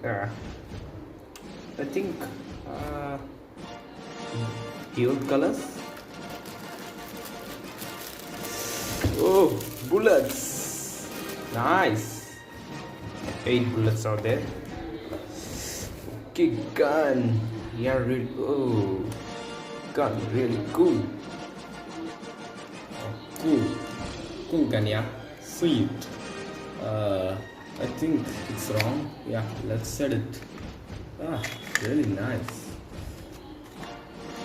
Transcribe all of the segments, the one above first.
uh, I think uh, cute colors. Oh, bullets! Nice. 8 bullets out there. Okay, gun. Yeah, really. Oh, gun, really cool. Cool gun, yeah. Sweet. I think it's wrong. Yeah, let's set it. Really nice.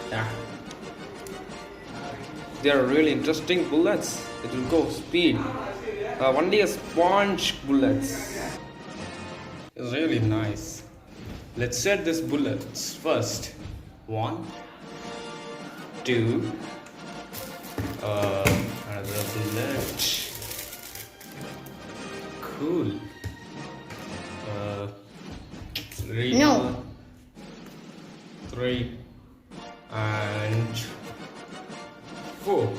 Yeah. They are really interesting bullets. It will go speed. Only a sponge bullets. It's really nice. Let's set this bullets first. 1, 2. Another bullet. Cool. No. 3 and 4.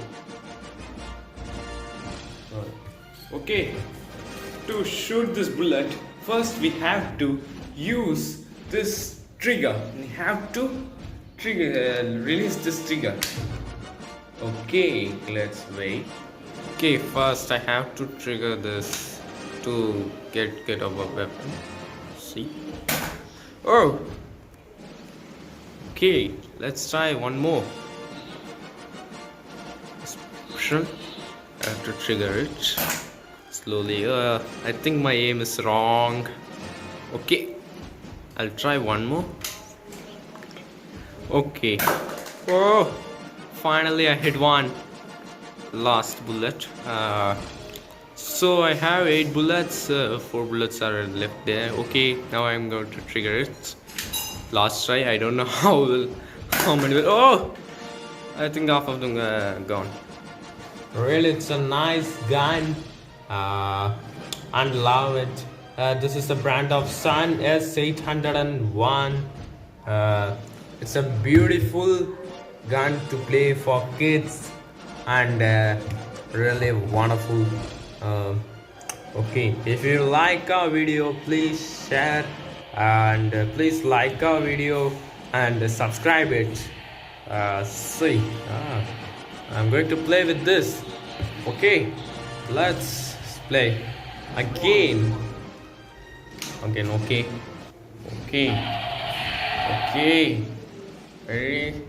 Okay, to shoot this bullet, first we have to use this trigger. We have to release this trigger. Okay, let's wait. Okay, first I have to trigger this to get our weapon. See? Oh! Okay, let's try one more. Special. I have to trigger it slowly. I think my aim is wrong. Okay, I'll try one more. Okay. Oh! Finally I hit one. Last bullet. So I have 8 bullets. 4 bullets are left there. Okay, now I'm going to trigger it. Last try. I don't know how many will. Oh! I think half of them gone. Really, it's a nice gun. And love it. This is the brand of S801. It's a beautiful gun to play for kids and really wonderful. Okay, if you like our video, please share and please like our video and subscribe it. See, I'm going to play with this. Okay, let's play again. Okay. Ready?